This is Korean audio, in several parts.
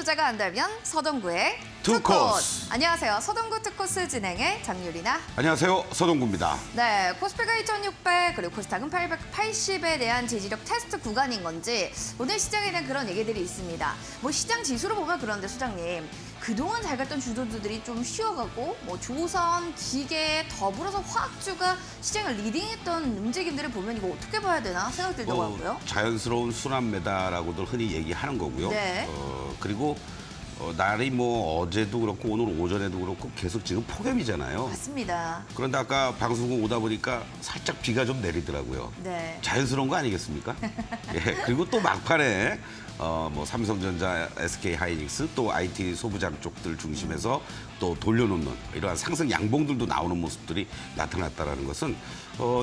여자가 한다면 서동구의 투코스. 안녕하세요. 서동구 투코스 진행의 장유리나. 안녕하세요. 서동구입니다. 네, 코스피가 2600 그리고 코스닥은 880에 대한 지지력 테스트 구간인 건지 오늘 시장에 대한 그런 얘기들이 있습니다. 뭐 시장 지수로 보면 그런데 소장님, 그동안 잘 갔던 주도주들이 좀 쉬어가고 뭐 조선, 기계, 더불어서 화학주가 시장을 리딩했던 움직임들을 보면 이거 어떻게 봐야 되나 생각 들더라고요. 자연스러운 순환매다라고들 흔히 얘기하는 거고요. 네. 그리고 날이 뭐 어제도 그렇고 오늘 오전에도 그렇고 계속 지금 폭염이잖아요. 맞습니다. 그런데 아까 방송국 오다 보니까 살짝 비가 좀 내리더라고요. 네. 자연스러운 거 아니겠습니까? 예, 그리고 또 막판에 뭐 삼성전자, SK하이닉스 또 IT 소부장 쪽들 중심해서 또 돌려놓는 이러한 상승 양봉들도 나오는 모습들이 나타났다는 것은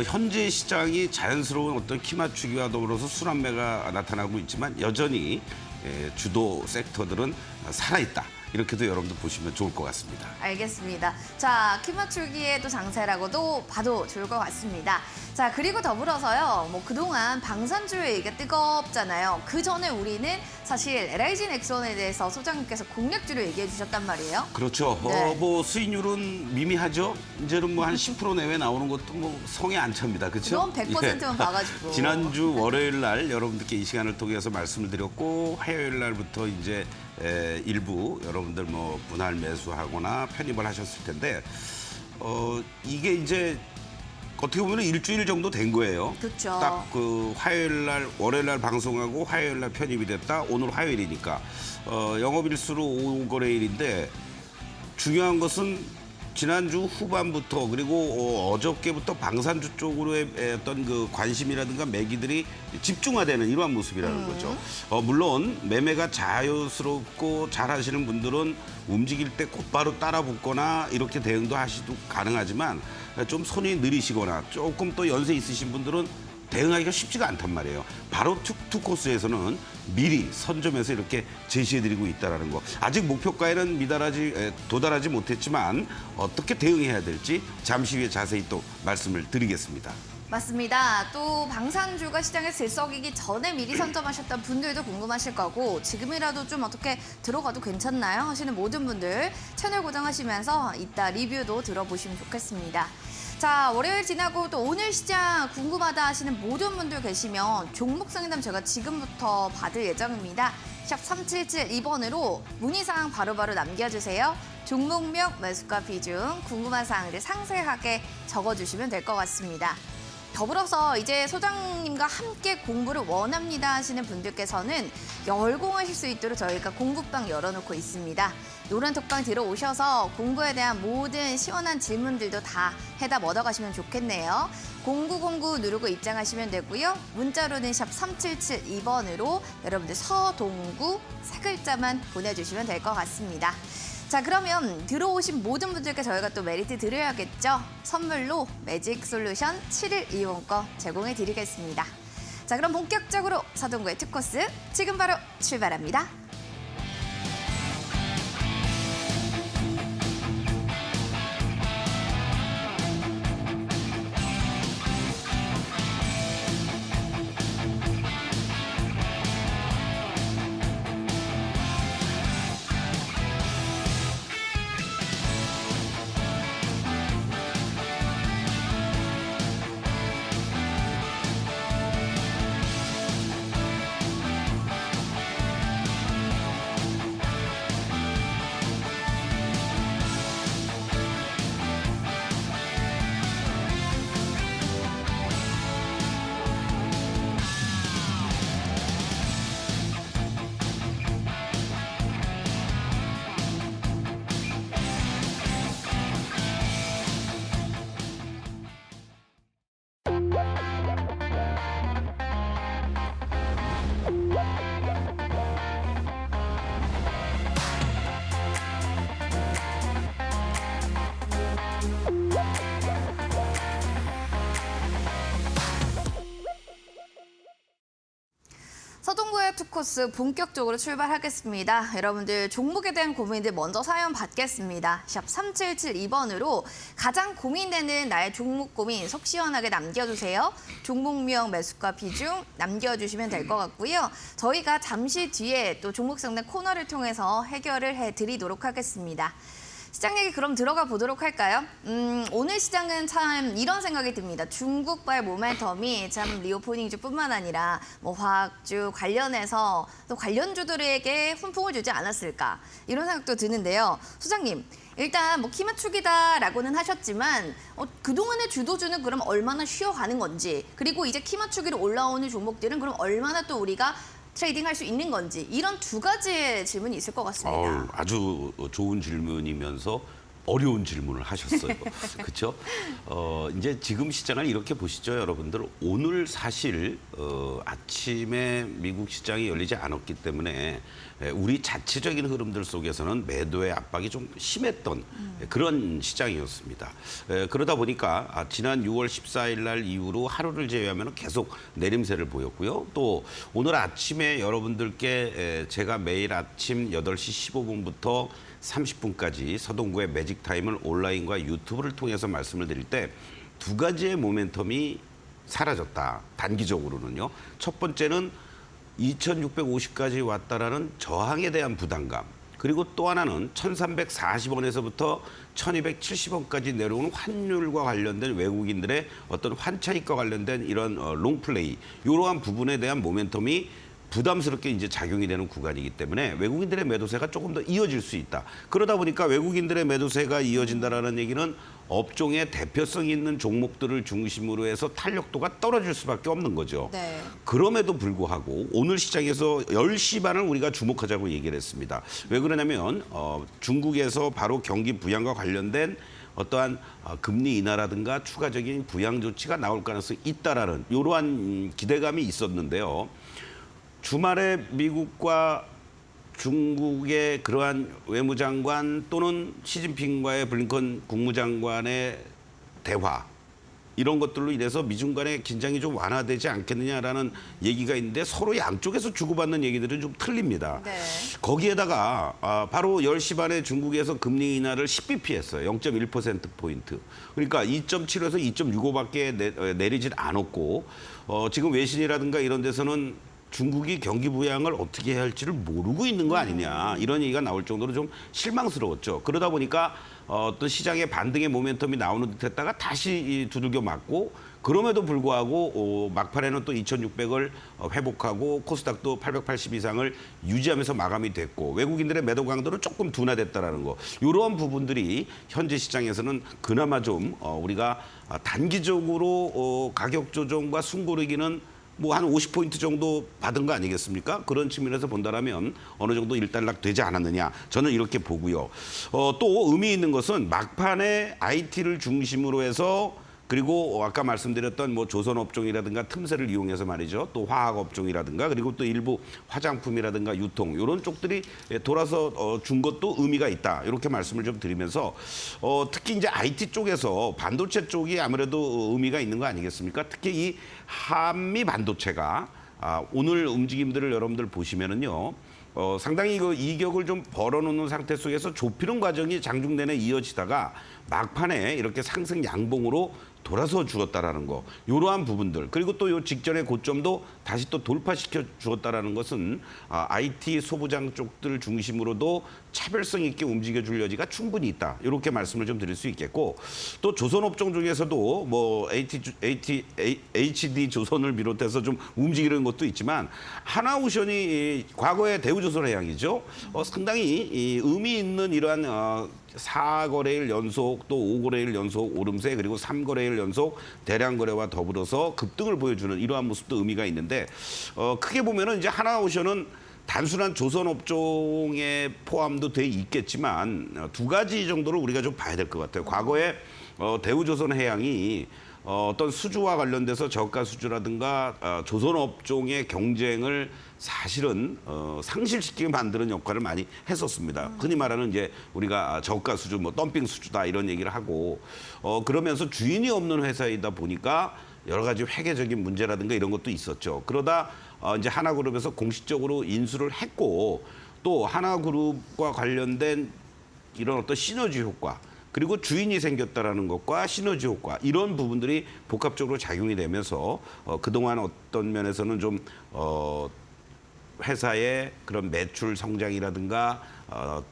현재 시장이 자연스러운 어떤 키 맞추기와 더불어서 순환매가 나타나고 있지만 여전히 주도 섹터들은 살아있다. 이렇게도 여러분들 보시면 좋을 것 같습니다. 알겠습니다. 자, 키 맞추기에도 장세라고도 봐도 좋을 것 같습니다. 자, 그리고 더불어서요. 뭐 그동안 방산주의 얘기가 뜨겁잖아요. 그 전에 우리는 사실 LIG 넥슨에 대해서 소장님께서 공략주로 얘기해 주셨단 말이에요. 그렇죠. 네. 뭐 수익률은 미미하죠. 이제는 뭐 한 10% 내외 나오는 것도 뭐 성에 안 찹니다. 그렇죠? 그럼 100%만 봐가지고. 지난주 월요일 날 여러분들께 이 시간을 통해서 말씀을 드렸고 화요일 날부터 이제 일부 여러분들 뭐 분할 매수하거나 편입을 하셨을 텐데 이게 이제 어떻게 보면 일주일 정도 된 거예요. 그렇죠. 딱 그 화요일 날, 월요일 날 방송하고 화요일 날 편입이 됐다. 오늘 화요일이니까 영업일수로 5거래일인데 중요한 것은 지난주 후반부터 그리고 어저께부터 방산주 쪽으로의 어떤 그 관심이라든가 매기들이 집중화되는 이러한 모습이라는 거죠. 물론 매매가 자유스럽고 잘 하시는 분들은 움직일 때 곧바로 따라 붙거나 이렇게 대응도 하시도 가능하지만 좀 손이 느리시거나 조금 또 연세 있으신 분들은 대응하기가 쉽지가 않단 말이에요. 바로 투코스에서는 미리 선점해서 이렇게 제시해드리고 있다는 거. 아직 목표가에는 도달하지 못했지만 어떻게 대응해야 될지 잠시 후에 자세히 또 말씀을 드리겠습니다. 맞습니다. 또 방산주가 시장에 들썩이기 전에 미리 선점하셨던 분들도 궁금하실 거고 지금이라도 좀 어떻게 들어가도 괜찮나요? 하시는 모든 분들 채널 고정하시면서 이따 리뷰도 들어보시면 좋겠습니다. 자, 월요일 지나고 또 오늘 시장 궁금하다 하시는 모든 분들 계시면 종목 상담 제가 지금부터 받을 예정입니다. 샵 3772번으로 문의사항 바로바로 남겨주세요. 종목명, 매수가 비중, 궁금한 사항들 상세하게 적어주시면 될 것 같습니다. 더불어서 이제 소장님과 함께 공부를 원합니다 하시는 분들께서는 열공하실 수 있도록 저희가 공부방 열어놓고 있습니다. 노란톡방 들어오셔서 공부에 대한 모든 시원한 질문들도 다 해답 얻어가시면 좋겠네요. 0909 누르고 입장하시면 되고요. 문자로는 샵 3772번으로 여러분들 서동구 세 글자만 보내주시면 될 것 같습니다. 자, 그러면 들어오신 모든 분들께 저희가 또 메리트 드려야겠죠. 선물로 매직 솔루션 7일 이용권 제공해 드리겠습니다. 자, 그럼 본격적으로 서동구의 투코스 지금 바로 출발합니다. 코스 본격적으로 출발하겠습니다. 여러분들 종목에 대한 고민들 먼저 사연 받겠습니다. 샵 3772번으로 가장 고민되는 나의 종목 고민 속 시원하게 남겨주세요. 종목명, 매수가 비중 남겨주시면 될 것 같고요. 저희가 잠시 뒤에 또 종목 상담 코너를 통해서 해결을 해드리도록 하겠습니다. 시장 얘기 그럼 들어가 보도록 할까요? 오늘 시장은 참 이런 생각이 듭니다. 중국발 모멘텀이 참 리오프닝주뿐만 아니라 뭐 화학주 관련해서 또 관련주들에게 훈풍을 주지 않았을까 이런 생각도 드는데요. 소장님, 일단 뭐 키맞추기다라고는 하셨지만 그동안의 주도주는 그럼 얼마나 쉬어가는 건지, 그리고 이제 키맞추기로 올라오는 종목들은 그럼 얼마나 또 우리가 트레이딩할 수 있는 건지, 이런 두 가지의 질문이 있을 것 같습니다. 아주 좋은 질문이면서 어려운 질문을 하셨어요. 그렇죠? 이제 지금 시장을 이렇게 보시죠, 여러분들. 오늘 사실 아침에 미국 시장이 열리지 않았기 때문에 우리 자체적인 흐름들 속에서는 매도의 압박이 좀 심했던 그런 시장이었습니다. 그러다 보니까 지난 6월 14일 날 이후로 하루를 제외하면 계속 내림세를 보였고요. 또 오늘 아침에 여러분들께 제가 매일 아침 8시 15분부터 30분까지 서동구의 매직 타임을 온라인과 유튜브를 통해서 말씀을 드릴 때 두 가지의 모멘텀이 사라졌다. 단기적으로는요. 첫 번째는 2650까지 왔다라는 저항에 대한 부담감. 그리고 또 하나는 1340원에서부터 1270원까지 내려오는 환율과 관련된 외국인들의 어떤 환차익과 관련된 이런 롱플레이, 이러한 부분에 대한 모멘텀이 부담스럽게 이제 작용이 되는 구간이기 때문에 외국인들의 매도세가 조금 더 이어질 수 있다. 그러다 보니까 외국인들의 매도세가 이어진다라는 얘기는 업종의 대표성 있는 종목들을 중심으로 해서 탄력도가 떨어질 수밖에 없는 거죠. 네. 그럼에도 불구하고 오늘 시장에서 10시 반을 우리가 주목하자고 얘기를 했습니다. 왜 그러냐면 중국에서 바로 경기 부양과 관련된 어떠한 금리 인하라든가 추가적인 부양 조치가 나올 가능성이 있다라는 이러한 기대감이 있었는데요. 주말에 미국과 중국의 그러한 외무장관 또는 시진핑과의 블링컨 국무장관의 대화, 이런 것들로 인해서 미중 간의 긴장이 좀 완화되지 않겠느냐라는 얘기가 있는데 서로 양쪽에서 주고받는 얘기들은 좀 틀립니다. 네. 거기에다가 바로 10시 반에 중국에서 금리 인하를 10bp 했어요. 0.1%포인트. 그러니까 2.75에서 2.65밖에 내리질 않았고 지금 외신이라든가 이런 데서는 중국이 경기 부양을 어떻게 해야 할지를 모르고 있는 거 아니냐, 이런 얘기가 나올 정도로 좀 실망스러웠죠. 그러다 보니까 어떤 시장의 반등의 모멘텀이 나오는 듯 했다가 다시 두들겨 맞고, 그럼에도 불구하고 막판에는 또 2,600을 회복하고 코스닥도 880 이상을 유지하면서 마감이 됐고, 외국인들의 매도 강도는 조금 둔화됐다라는 거, 이러한 부분들이 현재 시장에서는 그나마 좀 우리가 단기적으로 가격 조정과 숨고르기는 뭐 한 50포인트 정도 받은 거 아니겠습니까? 그런 측면에서 본다라면 어느 정도 일단락 되지 않았느냐, 저는 이렇게 보고요. 또 의미 있는 것은 막판에 IT를 중심으로 해서, 그리고 아까 말씀드렸던 뭐 조선업종이라든가 틈새를 이용해서 말이죠. 또 화학업종이라든가, 그리고 또 일부 화장품이라든가 유통, 이런 쪽들이 돌아서 준 것도 의미가 있다. 이렇게 말씀을 좀 드리면서 특히 이제 IT 쪽에서 반도체 쪽이 아무래도 의미가 있는 거 아니겠습니까? 특히 이 한미 반도체가 오늘 움직임들을 여러분들 보시면은요. 상당히 그 이격을 좀 벌어놓는 상태 속에서 좁히는 과정이 장중 내내 이어지다가 막판에 이렇게 상승 양봉으로 돌아서 주었다라는 거, 이러한 부분들, 그리고 또 요 직전의 고점도 다시 또 돌파시켜 주었다라는 것은 IT 소부장 쪽들 중심으로도 차별성 있게 움직여줄 여지가 충분히 있다, 이렇게 말씀을 좀 드릴 수 있겠고, 또 조선업종 중에서도 뭐 HD 조선을 비롯해서 좀 움직이는 것도 있지만, 하나오션이 과거의 대우조선해양이죠. 상당히 의미 있는 이러한 4거래일 연속, 또 5거래일 연속 오름세, 그리고 3거래일 연속 대량 거래와 더불어서 급등을 보여주는 이러한 모습도 의미가 있는데, 크게 보면은 이제 하나오션은 단순한 조선업종에 포함도 돼 있겠지만 두 가지 정도를 우리가 좀 봐야 될 것 같아요. 과거에 대우조선해양이 어떤 수주와 관련돼서 저가 수주라든가 조선업종의 경쟁을 사실은 상실시키게 만드는 역할을 많이 했었습니다. 흔히 말하는 이제 우리가 저가 수주, 뭐 덤핑 수주다 이런 얘기를 하고 그러면서 주인이 없는 회사이다 보니까 여러 가지 회계적인 문제라든가 이런 것도 있었죠. 그러다 이제 하나그룹에서 공식적으로 인수를 했고 또 하나그룹과 관련된 이런 어떤 시너지 효과 그리고 주인이 생겼다라는 것과 시너지 효과 이런 부분들이 복합적으로 작용이 되면서 그동안 어떤 면에서는 좀 회사의 그런 매출 성장이라든가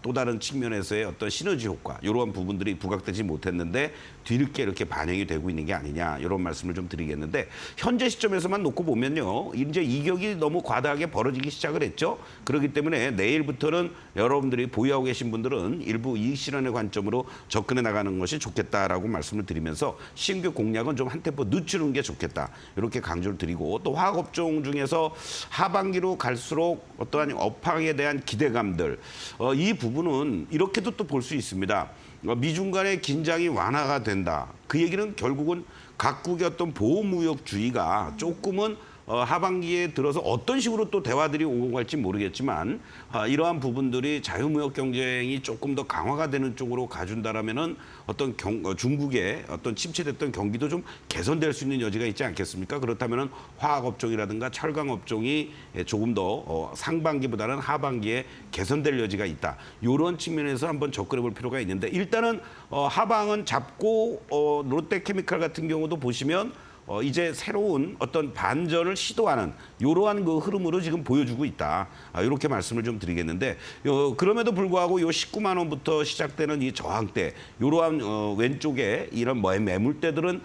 또 다른 측면에서의 어떤 시너지 효과 이러한 부분들이 부각되지 못했는데 뒤늦게 이렇게 반영이 되고 있는 게 아니냐 이런 말씀을 좀 드리겠는데 현재 시점에서만 놓고 보면요 이제 이격이 너무 과다하게 벌어지기 시작을 했죠. 그렇기 때문에 내일부터는 여러분들이 보유하고 계신 분들은 일부 이익 실현의 관점으로 접근해 나가는 것이 좋겠다라고 말씀을 드리면서 신규 공략은 좀 한 템포 늦추는 게 좋겠다 이렇게 강조를 드리고 또 화학업종 중에서 하반기로 갈수록 어떠한 업황에 대한 기대감들 이 부분은 이렇게도 또 볼 수 있습니다. 미중 간의 긴장이 완화가 된다. 그 얘기는 결국은 각국의 어떤 보호무역주의가 조금은 하반기에 들어서 어떤 식으로 또 대화들이 오고 갈지 모르겠지만 이러한 부분들이 자유무역 경쟁이 조금 더 강화가 되는 쪽으로 가준다라면은 어떤 중국의 어떤 침체됐던 경기도 좀 개선될 수 있는 여지가 있지 않겠습니까? 그렇다면은 화학업종이라든가 철강업종이 조금 더 상반기보다는 하반기에 개선될 여지가 있다. 이런 측면에서 한번 접근해 볼 필요가 있는데 일단은 하방은 잡고 롯데케미칼 같은 경우도 보시면 이제 새로운 어떤 반전을 시도하는 이러한 그 흐름으로 지금 보여주고 있다. 이렇게 말씀을 좀 드리겠는데 그럼에도 불구하고 요 19만 원부터 시작되는 이 저항대 이러한 왼쪽에 이런 매물대들은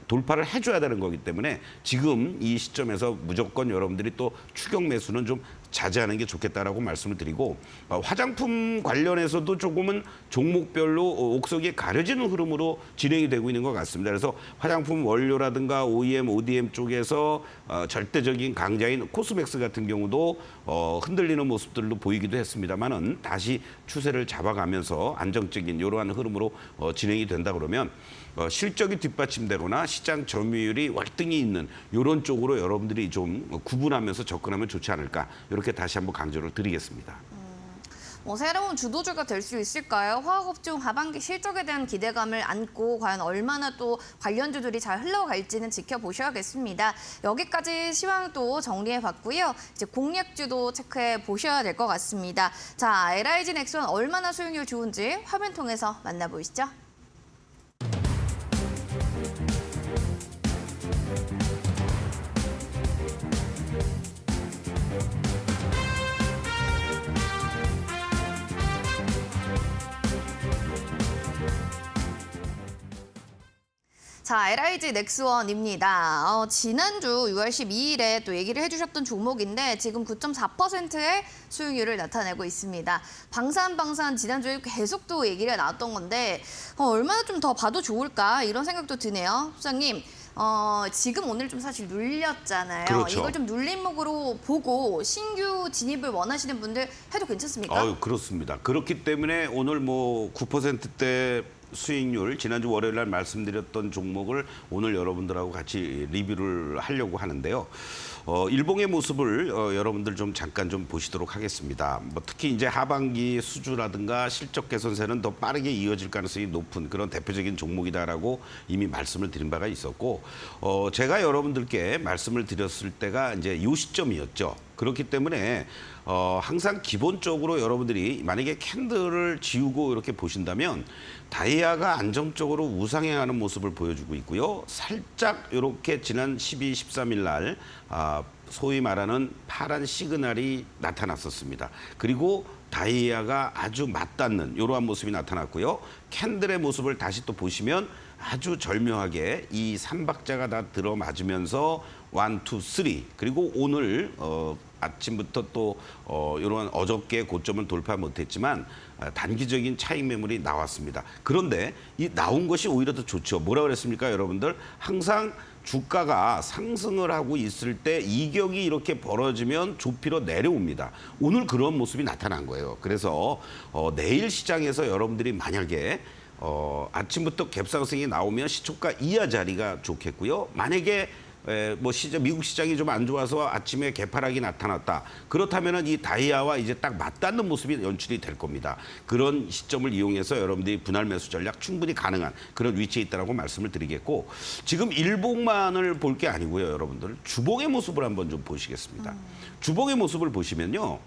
돌파를 해줘야 되는 거기 때문에 지금 이 시점에서 무조건 여러분들이 또 추격 매수는 좀 자제하는 게 좋겠다라고 말씀을 드리고 화장품 관련해서도 조금은 종목별로 옥석이 가려지는 흐름으로 진행이 되고 있는 것 같습니다. 그래서 화장품 원료라든가 OEM, ODM 쪽에서 절대적인 강자인 코스맥스 같은 경우도 흔들리는 모습들도 보이기도 했습니다만은 다시 추세를 잡아가면서 안정적인 이러한 흐름으로 진행이 된다 그러면 실적이 뒷받침되거나 시장 점유율이 월등히 있는 이런 쪽으로 여러분들이 좀 구분하면서 접근하면 좋지 않을까 이렇게 다시 한번 강조를 드리겠습니다. 새로운 주도주가 될 수 있을까요? 화학업종 하반기 실적에 대한 기대감을 안고 과연 얼마나 또 관련주들이 잘 흘러갈지는 지켜보셔야겠습니다. 여기까지 시황도 정리해봤고요. 이제 공략주도 체크해 보셔야 될 것 같습니다. 자, LIG 넥스원 얼마나 수익률 좋은지 화면 통해서 만나보시죠. 자, LIG 넥스원입니다. 지난주 6월 12일에 또 얘기를 해주셨던 종목인데 지금 9.4%의 수익률을 나타내고 있습니다. 방산 지난주에 계속 또 얘기가 나왔던 건데 얼마나 좀 더 봐도 좋을까 이런 생각도 드네요. 소장님. 지금 오늘 좀 사실 눌렸잖아요. 그렇죠. 이걸 좀 눌림목으로 보고 신규 진입을 원하시는 분들 해도 괜찮습니까? 그렇습니다. 그렇기 때문에 오늘 뭐 9%대 수익률 지난주 월요일 날 말씀드렸던 종목을 오늘 여러분들하고 같이 리뷰를 하려고 하는데요. 일봉의 모습을 여러분들 좀 잠깐 좀 보시도록 하겠습니다. 뭐 특히 이제 하반기 수주라든가 실적 개선세는 더 빠르게 이어질 가능성이 높은 그런 대표적인 종목이다라고 이미 말씀을 드린 바가 있었고 제가 여러분들께 말씀을 드렸을 때가 이제 이 시점이었죠. 그렇기 때문에 항상 기본적으로 여러분들이 만약에 캔들을 지우고 이렇게 보신다면 다이아가 안정적으로 우상향하는 모습을 보여주고 있고요. 살짝 이렇게 지난 12, 13일 날 소위 말하는 파란 시그널이 나타났었습니다. 그리고 다이아가 아주 맞닿는 이러한 모습이 나타났고요. 캔들의 모습을 다시 또 보시면 아주 절묘하게 이 삼박자가 다 들어맞으면서 1, 2, 3 그리고 오늘 아침부터 또 이런 어저께 고점을 돌파 못했지만 단기적인 차익 매물이 나왔습니다. 그런데 이 나온 것이 오히려 더 좋죠. 뭐라 그랬습니까, 여러분들? 항상 주가가 상승을 하고 있을 때 이격이 이렇게 벌어지면 조피로 내려옵니다. 오늘 그런 모습이 나타난 거예요. 그래서 내일 시장에서 여러분들이 만약에 아침부터 갭상승이 나오면 시초가 이하 자리가 좋겠고요. 만약에 뭐 미국 시장이 좀 안 좋아서 아침에 개파락이 나타났다. 그렇다면은 이 다이아와 이제 딱 맞닿는 모습이 연출이 될 겁니다. 그런 시점을 이용해서 여러분들이 분할 매수 전략 충분히 가능한 그런 위치에 있다라고 말씀을 드리겠고, 지금 일봉만을 볼 게 아니고요, 여러분들 주봉의 모습을 한번 좀 보시겠습니다. 주봉의 모습을 보시면요.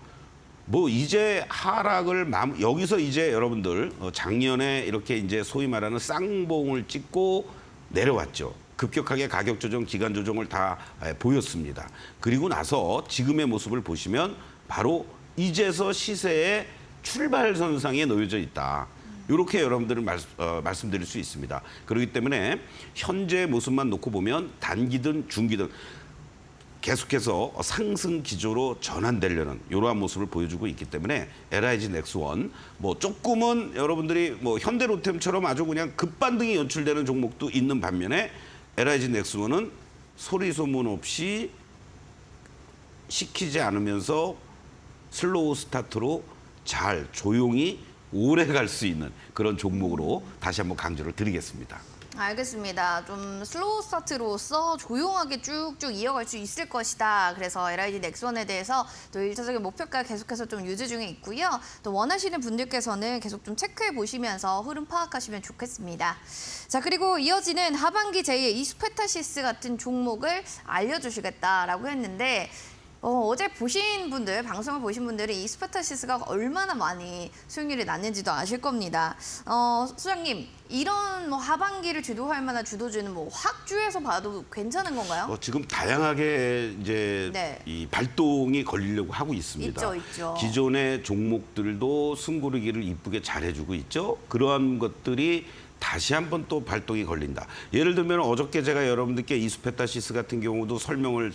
뭐 이제 하락을 여기서 이제 여러분들 작년에 이렇게 이제 소위 말하는 쌍봉을 찍고 내려왔죠. 급격하게 가격 조정, 기간 조정을 다 보였습니다. 그리고 나서 지금의 모습을 보시면 바로 이제서 시세의 출발선상에 놓여져 있다. 이렇게 여러분들은 말씀드릴 수 있습니다. 그렇기 때문에 현재 모습만 놓고 보면 단기든 중기든 계속해서 상승 기조로 전환되려는 이러한 모습을 보여주고 있기 때문에 LIG 넥스원 뭐 조금은 여러분들이 뭐 현대로템처럼 아주 그냥 급반등이 연출되는 종목도 있는 반면에 LIG 넥스원은 소리 소문 없이 시키지 않으면서 슬로우 스타트로 잘 조용히 오래 갈 수 있는 그런 종목으로 다시 한번 강조를 드리겠습니다. 알겠습니다. 좀 슬로우 스타트로서 조용하게 쭉쭉 이어갈 수 있을 것이다. 그래서 LIG 넥스원에 대해서 또 1차적인 목표가 계속해서 좀 유지 중에 있고요. 또 원하시는 분들께서는 계속 좀 체크해 보시면서 흐름 파악하시면 좋겠습니다. 자, 그리고 이어지는 하반기 제2의 이스페타시스 같은 종목을 알려주시겠다라고 했는데 어제 보신 분들, 방송을 보신 분들이 이 스파타시스가 얼마나 많이 수익률이 났는지도 아실 겁니다. 소장님, 이런 뭐 하반기를 주도할 만한 주도주는 뭐 확주에서 봐도 괜찮은 건가요? 지금 다양하게 이제 네. 이 발동이 걸리려고 하고 있습니다. 있죠. 기존의 종목들도 숨고르기를 이쁘게 잘해주고 있죠. 그러한 것들이 다시 한번 또 발동이 걸린다. 예를 들면 어저께 제가 여러분들께 이스페타시스 같은 경우도 설명을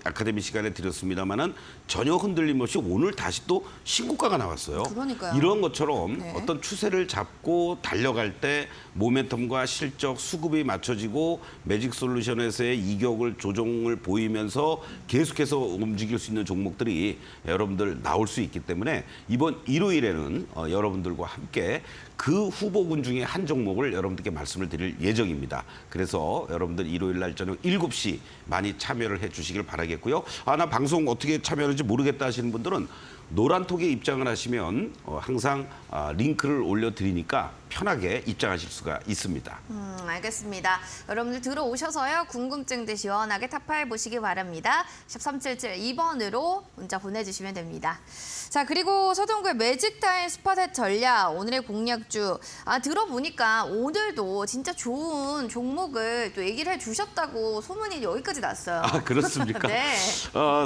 아카데미 시간에 드렸습니다마는 전혀 흔들림 없이 오늘 다시 또 신고가가 나왔어요. 그러니까요. 이런 것처럼 네. 어떤 추세를 잡고 달려갈 때 모멘텀과 실적, 수급이 맞춰지고 매직솔루션에서의 이격을 조정을 보이면서 계속해서 움직일 수 있는 종목들이 여러분들 나올 수 있기 때문에 이번 일요일에는 여러분들과 함께 그 후보군 중에 한 종목을 여러분들께 말씀을 드릴 예정입니다. 그래서 여러분들 일요일 날 저녁 7시 많이 참여를 해 주시길 바라겠고요. 나 방송 어떻게 참여하는지 모르겠다 하시는 분들은 노란톡에 입장을 하시면 항상 링크를 올려드리니까 편하게 입장하실 수가 있습니다. 알겠습니다. 여러분들 들어오셔서요. 궁금증들 시원하게 타파해 보시기 바랍니다. 샵 3772번으로 문자 보내주시면 됩니다. 자, 그리고 서동구의 매직타임 스팟의 전략, 오늘의 공략주. 들어보니까 오늘도 진짜 좋은 종목을 또 얘기를 해주셨다고 소문이 여기까지 났어요. 그렇습니까? 네.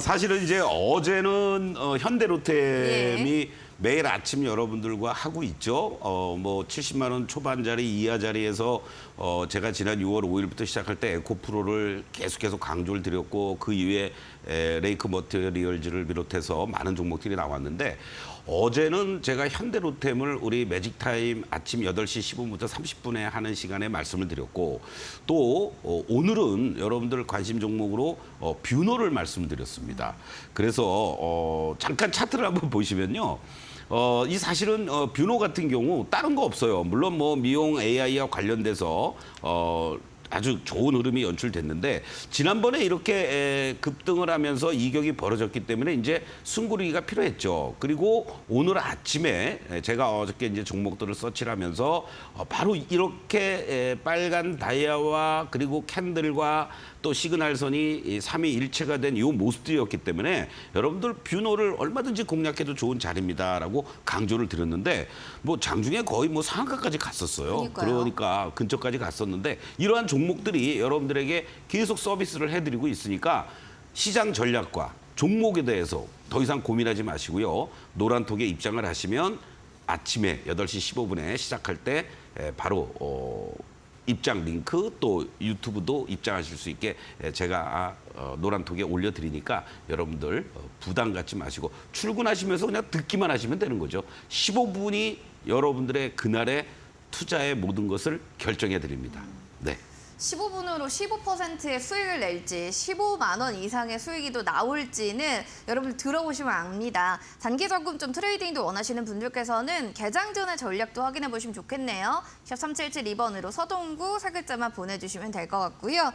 사실은 이제 어제는 현대로템이 예. 매일 아침 여러분들과 하고 있죠. 뭐 70만 원 초반짜리 이하 자리에서 제가 지난 6월 5일부터 시작할 때 에코프로를 계속해서 강조를 드렸고 그 이후에 레이크 머티리얼즈를 비롯해서 많은 종목들이 나왔는데 어제는 제가 현대로템을 우리 매직타임 아침 8시 15분부터 30분에 하는 시간에 말씀을 드렸고 또 오늘은 여러분들 관심 종목으로 뷰노를 말씀드렸습니다. 그래서 잠깐 차트를 한번 보시면요. 이 사실은 뷰노 같은 경우 다른 거 없어요. 물론 뭐 미용 AI와 관련돼서 아주 좋은 흐름이 연출됐는데 지난번에 이렇게 급등을 하면서 이격이 벌어졌기 때문에 이제 숨고르기가 필요했죠. 그리고 오늘 아침에 제가 어저께 이제 종목들을 서치를 하면서 바로 이렇게 빨간 다이아와 그리고 캔들과 또 시그널선이 삼위일체가 된 이 모습들이었기 때문에 여러분들 뷰노를 얼마든지 공략해도 좋은 자리입니다라고 강조를 드렸는데 뭐 장중에 거의 뭐 상한가까지 갔었어요. 그러니까요. 그러니까 근처까지 갔었는데 이러한 종목들이 여러분들에게 계속 서비스를 해드리고 있으니까 시장 전략과 종목에 대해서 더 이상 고민하지 마시고요. 노란톡에 입장을 하시면 아침에 8시 15분에 시작할 때 바로 입장 링크 또 유튜브도 입장하실 수 있게 제가 노란톡에 올려드리니까 여러분들 부담 갖지 마시고 출근하시면서 그냥 듣기만 하시면 되는 거죠. 15분이 여러분들의 그날의 투자의 모든 것을 결정해 드립니다. 네. 15분으로 15%의 수익을 낼지 15만 원 이상의 수익이 또 나올지는 여러분 들어보시면 압니다. 단기 적금 좀 트레이딩도 원하시는 분들께서는 개장 전의 전략도 확인해 보시면 좋겠네요. 샵 3772번으로 서동구 세 글자만 보내주시면 될 것 같고요.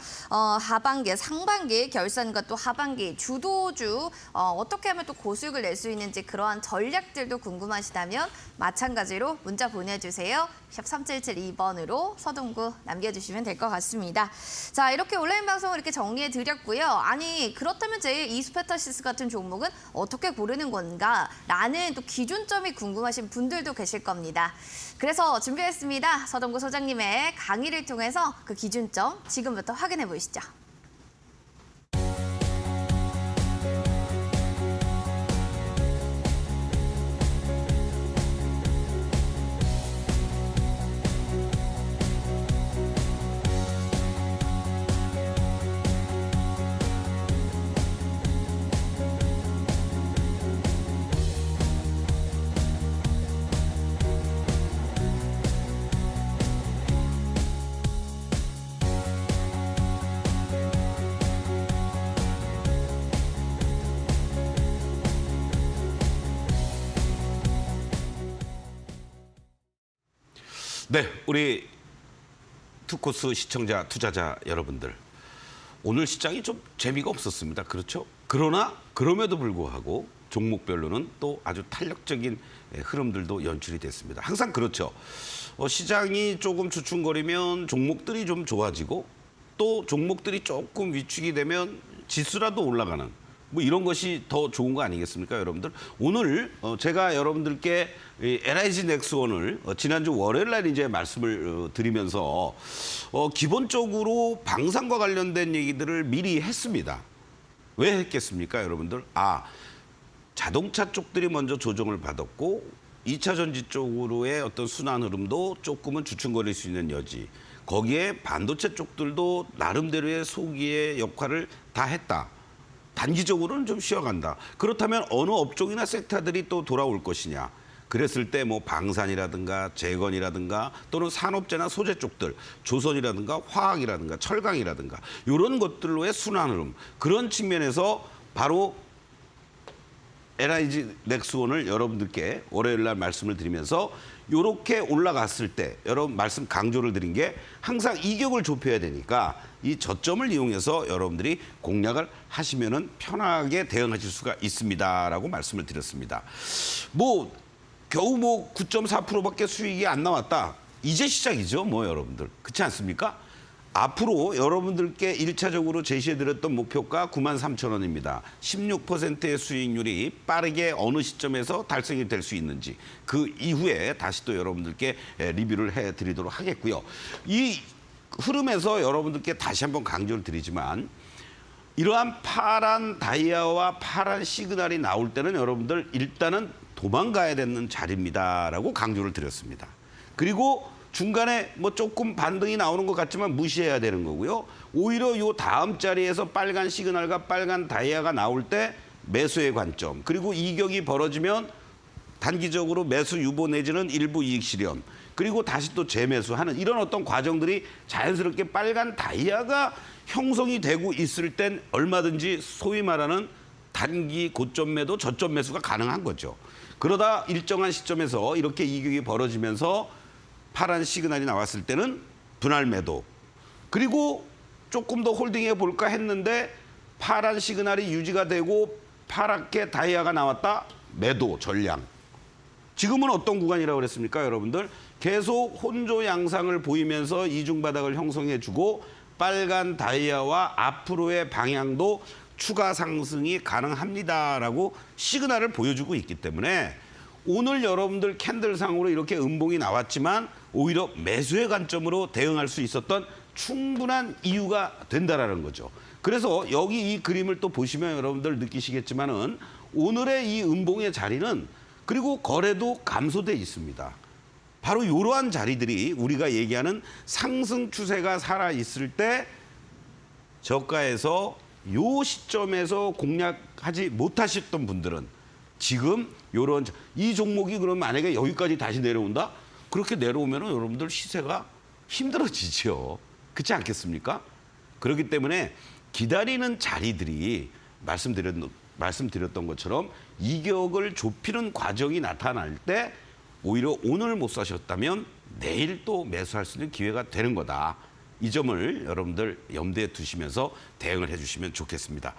하반기, 상반기, 결산과 또 하반기, 주도주 어떻게 하면 또 고수익을 낼 수 있는지 그러한 전략들도 궁금하시다면 마찬가지로 문자 보내주세요. 샵 3772번으로 서동구 남겨주시면 될 것 같습니다. 자, 이렇게 온라인 방송을 이렇게 정리해 드렸고요. 아니, 그렇다면 제2스페타시스 같은 종목은 어떻게 고르는 건가? 라는 또 기준점이 궁금하신 분들도 계실 겁니다. 그래서 준비했습니다. 서동구 소장님의 강의를 통해서 그 기준점 지금부터 확인해 보시죠. 네, 우리 투코스 시청자, 투자자 여러분들. 오늘 시장이 좀 재미가 없었습니다. 그렇죠? 그러나 그럼에도 불구하고 종목별로는 또 아주 탄력적인 흐름들도 연출이 됐습니다. 항상 그렇죠. 시장이 조금 주춤거리면 종목들이 좀 좋아지고 또 종목들이 조금 위축이 되면 지수라도 올라가는 뭐 이런 것이 더 좋은 거 아니겠습니까, 여러분들? 오늘 제가 여러분들께 LIG 넥스원을 지난주 월요일 날 이제 말씀을 드리면서 기본적으로 방산과 관련된 얘기들을 미리 했습니다. 왜 했겠습니까, 여러분들? 자동차 쪽들이 먼저 조정을 받았고 2차 전지 쪽으로의 어떤 순환 흐름도 조금은 주춤거릴 수 있는 여지. 거기에 반도체 쪽들도 나름대로의 소기의 역할을 다 했다. 단기적으로는 좀 쉬어간다. 그렇다면 어느 업종이나 섹터들이 또 돌아올 것이냐. 그랬을 때 뭐 방산이라든가 재건이라든가 또는 산업재나 소재 쪽들, 조선이라든가 화학이라든가 철강이라든가 이런 것들로의 순환 흐름. 그런 측면에서 바로 LIG 넥스원을 여러분들께 월요일 날 말씀을 드리면서 이렇게 올라갔을 때 여러분 말씀 강조를 드린 게 항상 이격을 좁혀야 되니까 이 저점을 이용해서 여러분들이 공략을 하시면은 편하게 대응하실 수가 있습니다라고 말씀을 드렸습니다. 겨우 9.4%밖에 수익이 안 나왔다. 이제 시작이죠, 여러분들. 그렇지 않습니까? 앞으로 여러분들께 1차적으로 제시해드렸던 목표가 93,000원입니다. 16%의 수익률이 빠르게 어느 시점에서 달성이 될 수 있는지 그 이후에 다시 또 여러분들께 리뷰를 해드리도록 하겠고요. 이 흐름에서 여러분들께 다시 한번 강조를 드리지만 이러한 파란 다이아와 파란 시그널이 나올 때는 여러분들 일단은 도망가야 되는 자리입니다라고 강조를 드렸습니다. 그리고 중간에 조금 반등이 나오는 것 같지만 무시해야 되는 거고요. 오히려 요 다음 자리에서 빨간 시그널과 빨간 다이아가 나올 때 매수의 관점, 그리고 이격이 벌어지면 단기적으로 매수 유보 내지는 일부 이익 실현, 그리고 다시 또 재매수하는 이런 어떤 과정들이 자연스럽게 빨간 다이아가 형성이 되고 있을 땐 얼마든지 소위 말하는 단기 고점 매도, 저점 매수가 가능한 거죠. 그러다 일정한 시점에서 이렇게 이격이 벌어지면서 파란 시그널이 나왔을 때는 분할 매도. 그리고 조금 더 홀딩해 볼까 했는데 파란 시그널이 유지가 되고 파랗게 다이아가 나왔다. 매도 전량. 지금은 어떤 구간이라고 그랬습니까, 여러분들? 계속 혼조 양상을 보이면서 이중 바닥을 형성해주고 빨간 다이아와 앞으로의 방향도 추가 상승이 가능합니다라고 시그널을 보여주고 있기 때문에 오늘 여러분들 캔들상으로 이렇게 음봉이 나왔지만 오히려 매수의 관점으로 대응할 수 있었던 충분한 이유가 된다라는 거죠. 그래서 여기 이 그림을 또 보시면 여러분들 느끼시겠지만은 오늘의 이 음봉의 자리는 그리고 거래도 감소돼 있습니다. 바로 이러한 자리들이 우리가 얘기하는 상승 추세가 살아 있을 때 저가에서 요 시점에서 공략하지 못하셨던 분들은 지금 요런 이 종목이 그럼 만약에 여기까지 다시 내려온다? 그렇게 내려오면 여러분들 시세가 힘들어지죠. 그렇지 않겠습니까? 그렇기 때문에 기다리는 자리들이 말씀드렸던 것처럼 이격을 좁히는 과정이 나타날 때 오히려 오늘 못 사셨다면 내일 또 매수할 수 있는 기회가 되는 거다. 이 점을 여러분들 염두에 두시면서 대응을 해주시면 좋겠습니다.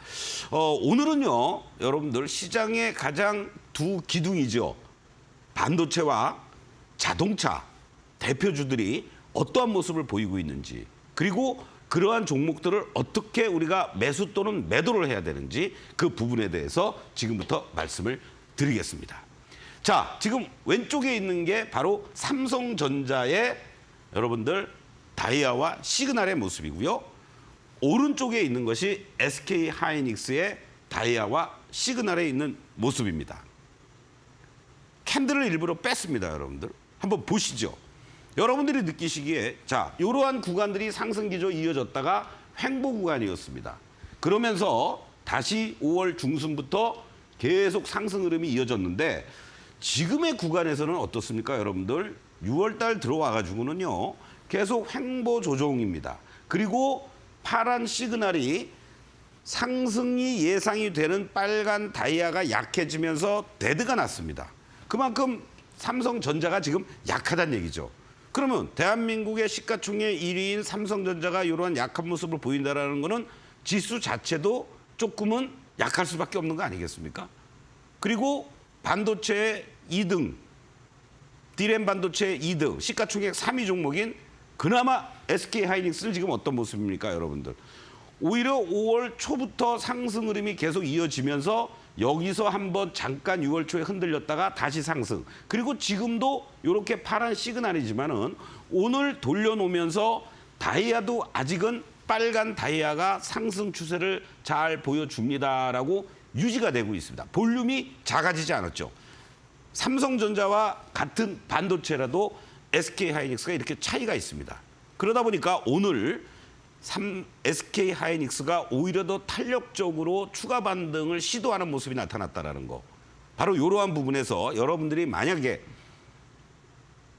오늘은요, 여러분들 시장의 가장 두 기둥이죠. 반도체와 자동차 대표주들이 어떠한 모습을 보이고 있는지, 그리고 그러한 종목들을 어떻게 우리가 매수 또는 매도를 해야 되는지 그 부분에 대해서 지금부터 말씀을 드리겠습니다. 자, 지금 왼쪽에 있는 게 바로 삼성전자의 여러분들 다이아와 시그널의 모습이고요. 오른쪽에 있는 것이 SK 하이닉스의 다이아와 시그널에 있는 모습입니다. 캔들을 일부러 뺐습니다, 여러분들. 한번 보시죠. 여러분들이 느끼시기에 자, 이러한 구간들이 상승 기조 이어졌다가 횡보 구간이었습니다. 그러면서 다시 5월 중순부터 계속 상승 흐름이 이어졌는데 지금의 구간에서는 어떻습니까, 여러분들? 6월 달 들어와 가지고는요. 계속 횡보 조정입니다. 그리고 파란 시그널이 상승이 예상이 되는 빨간 다이아가 약해지면서 데드가 났습니다. 그만큼 삼성전자가 지금 약하다는 얘기죠. 그러면 대한민국의 시가총액 1위인 삼성전자가 이러한 약한 모습을 보인다는 거는 지수 자체도 조금은 약할 수밖에 없는 거 아니겠습니까? 그리고 반도체의 2등, D램 반도체의 2등, 시가총액 3위 종목인 그나마 SK 하이닉스는 지금 어떤 모습입니까, 여러분들? 오히려 5월 초부터 상승 흐름이 계속 이어지면서 여기서 한번 잠깐 6월 초에 흔들렸다가 다시 상승. 그리고 지금도 이렇게 파란 시그널이지만은 오늘 돌려놓으면서 다이아도 아직은 빨간 다이아가 상승 추세를 잘 보여줍니다라고 유지가 되고 있습니다. 볼륨이 작아지지 않았죠. 삼성전자와 같은 반도체라도 SK 하이닉스가 이렇게 차이가 있습니다. 그러다 보니까 오늘 SK 하이닉스가 오히려 더 탄력적으로 추가 반등을 시도하는 모습이 나타났다는 거. 바로 이러한 부분에서 여러분들이 만약에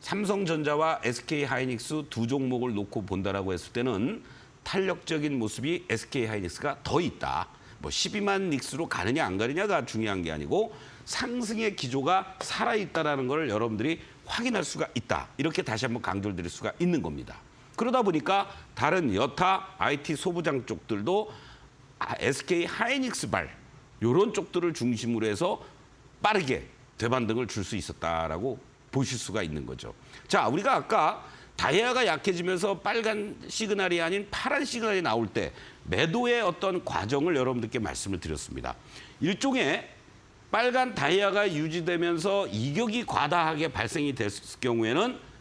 삼성전자와 SK 하이닉스 두 종목을 놓고 본다라고 했을 때는 탄력적인 모습이 SK 하이닉스가 더 있다. 뭐 12만 닉스로 가느냐 안 가느냐가 중요한 게 아니고 상승의 기조가 살아있다는 걸 여러분들이 확인할 수가 있다. 이렇게 다시 한번 강조를 드릴 수가 있는 겁니다. 그러다 보니까 다른 여타 IT 소부장 쪽들도 SK 하이닉스발 이런 쪽들을 중심으로 해서 빠르게 대반등을 줄 수 있었다라고 보실 수가 있는 거죠. 자, 우리가 아까 다이아가 약해지면서 빨간 시그널이 아닌 파란 시그널이 나올 때 매도의 어떤 과정을 여러분들께 말씀을 드렸습니다. 일종의 빨간 다이아가 유지되면서 이격이 과다하게 발생이 됐을 경우에는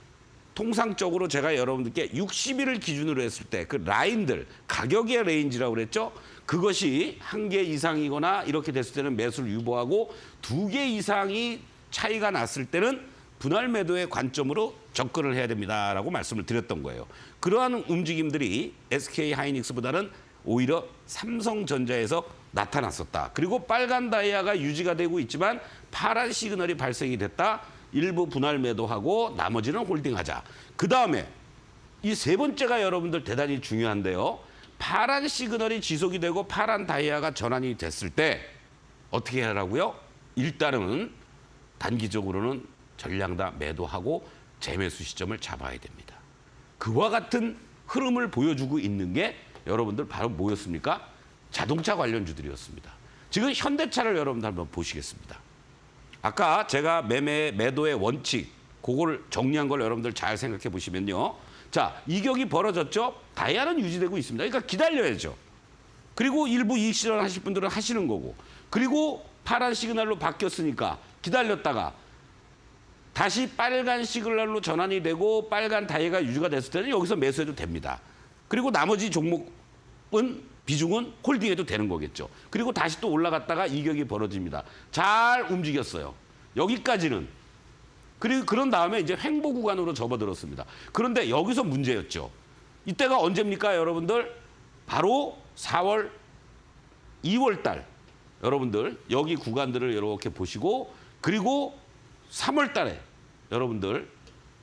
통상적으로 제가 여러분들께 60일을 기준으로 했을 때 그 라인들, 가격의 레인지라고 그랬죠? 그것이 1개 이상이거나 이렇게 됐을 때는 매수를 유보하고 2개 이상이 차이가 났을 때는 분할 매도의 관점으로 접근을 해야 됩니다라고 말씀을 드렸던 거예요. 그러한 움직임들이 SK 하이닉스보다는 오히려 삼성전자에서 나타났었다. 그리고 빨간 다이아가 유지가 되고 있지만 파란 시그널이 발생이 됐다. 일부 분할 매도하고 나머지는 홀딩하자. 그다음에 이 세 번째가 여러분들 대단히 중요한데요. 파란 시그널이 지속이 되고 파란 다이아가 전환이 됐을 때 어떻게 하라고요? 일단은 단기적으로는 전량 다 매도하고 재매수 시점을 잡아야 됩니다. 그와 같은 흐름을 보여주고 있는 게 여러분들 바로 뭐였습니까? 자동차 관련주들이었습니다. 지금 현대차를 여러분들 한번 보시겠습니다. 아까 제가 매도의 원칙, 그걸 정리한 걸 여러분들 잘 생각해 보시면요. 자, 이격이 벌어졌죠? 다이아는 유지되고 있습니다. 그러니까 기다려야죠. 그리고 일부 이익 실현하실 분들은 하시는 거고. 그리고 파란 시그널로 바뀌었으니까 기다렸다가 다시 빨간 시그널로 전환이 되고 빨간 다이아가 유지가 됐을 때는 여기서 매수해도 됩니다. 그리고 나머지 종목은 비중은 홀딩해도 되는 거겠죠. 그리고 다시 또 올라갔다가 이격이 벌어집니다. 잘 움직였어요. 여기까지는. 그리고 그런 다음에 이제 횡보 구간으로 접어들었습니다. 그런데 여기서 문제였죠. 이때가 언제입니까, 여러분들? 바로 4월, 2월 달. 여러분들 여기 구간들을 이렇게 보시고 그리고 3월 달에 여러분들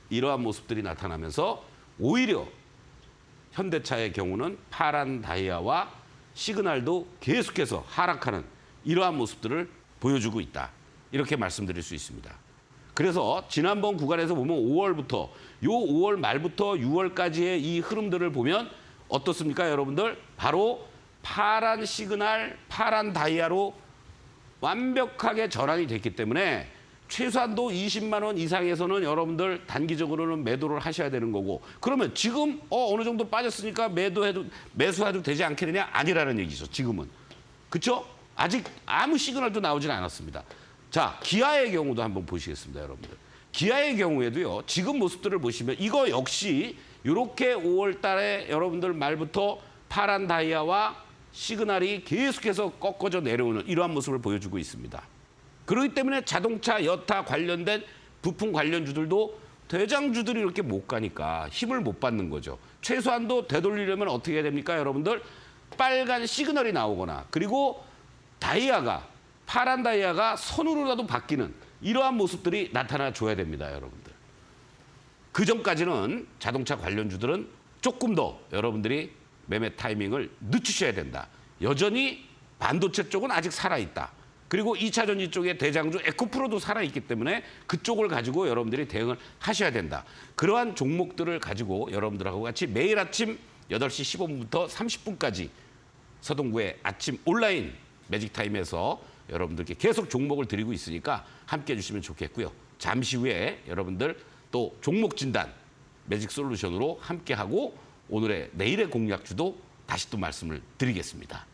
이러한 모습들이 나타나면서 오히려 현대차의 경우는 파란 다이아와 시그널도 계속해서 하락하는 이러한 모습들을 보여주고 있다. 이렇게 말씀드릴 수 있습니다. 그래서 지난번 구간에서 보면 5월부터 요 5월 말부터 6월까지의 이 흐름들을 보면 어떻습니까, 여러분들? 바로 파란 시그널, 파란 다이아로 완벽하게 전환이 됐기 때문에 최소한도 20만 원 이상에서는 여러분들 단기적으로는 매도를 하셔야 되는 거고, 그러면 지금 어느 정도 빠졌으니까 매수해도 되지 않겠느냐? 아니라는 얘기죠. 지금은. 그렇죠? 아직 아무 시그널도 나오진 않았습니다. 자, 기아의 경우도 한번 보시겠습니다, 여러분들. 기아의 경우에도요. 지금 모습들을 보시면 이거 역시 이렇게 5월 달에 여러분들 말부터 파란 다이아와 시그널이 계속해서 꺾어져 내려오는 이러한 모습을 보여주고 있습니다. 그렇기 때문에 자동차, 여타 관련된 부품 관련주들도 대장주들이 이렇게 못 가니까 힘을 못 받는 거죠. 최소한도 되돌리려면 어떻게 해야 됩니까, 여러분들? 빨간 시그널이 나오거나 그리고 다이아가, 파란 다이아가 선으로라도 바뀌는 이러한 모습들이 나타나줘야 됩니다, 여러분들. 그 전까지는 자동차 관련주들은 조금 더 여러분들이 매매 타이밍을 늦추셔야 된다. 여전히 반도체 쪽은 아직 살아있다. 그리고 2차 전지 쪽의 대장주 에코프로도 살아있기 때문에 그쪽을 가지고 여러분들이 대응을 하셔야 된다. 그러한 종목들을 가지고 여러분들하고 같이 매일 아침 8시 15분부터 30분까지 서동구의 아침 온라인 매직타임에서 여러분들께 계속 종목을 드리고 있으니까 함께해 주시면 좋겠고요. 잠시 후에 여러분들 또 종목 진단 매직솔루션으로 함께하고 내일의 공략주도 다시 또 말씀을 드리겠습니다.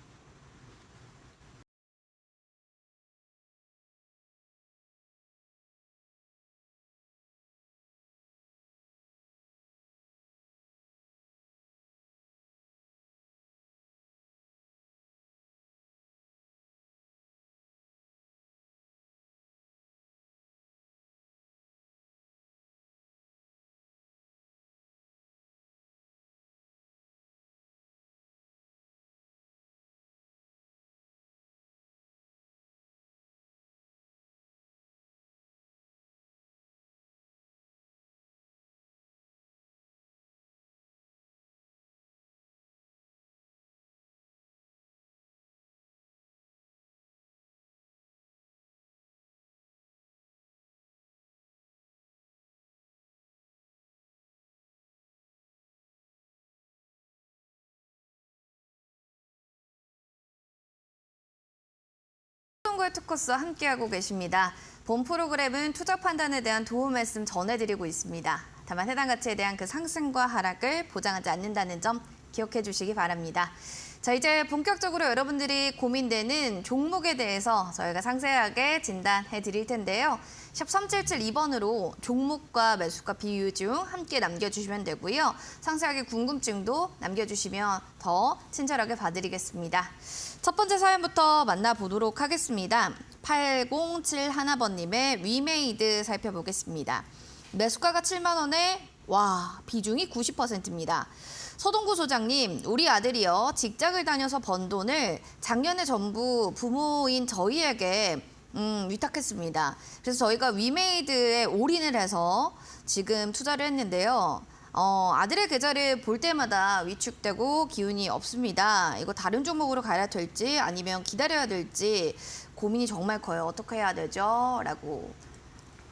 서동구의 투코스 함께하고 계십니다. 본 프로그램은 투자 판단에 대한 도움 말씀 전해드리고 있습니다. 다만 해당 가치에 대한 그 상승과 하락을 보장하지 않는다는 점 기억해 주시기 바랍니다. 자, 이제 본격적으로 여러분들이 고민되는 종목에 대해서 저희가 상세하게 진단해 드릴 텐데요. 샵 3772번으로 종목과 매수가 비유 중 함께 남겨주시면 되고요. 상세하게 궁금증도 남겨주시면 더 친절하게 봐드리겠습니다. 첫 번째 사연부터 만나보도록 하겠습니다. 8071번님의 위메이드 살펴보겠습니다. 매수가가 7만 원에 비중이 90%입니다. 서동구 소장님, 우리 아들이요. 직장을 다녀서 번 돈을 작년에 전부 부모인 저희에게 위탁했습니다. 그래서 저희가 위메이드에 올인을 해서 지금 투자를 했는데요. 아들의 계좌를 볼 때마다 위축되고 기운이 없습니다. 이거 다른 종목으로 가야 될지 아니면 기다려야 될지 고민이 정말 커요. 어떻게 해야 되죠? 라고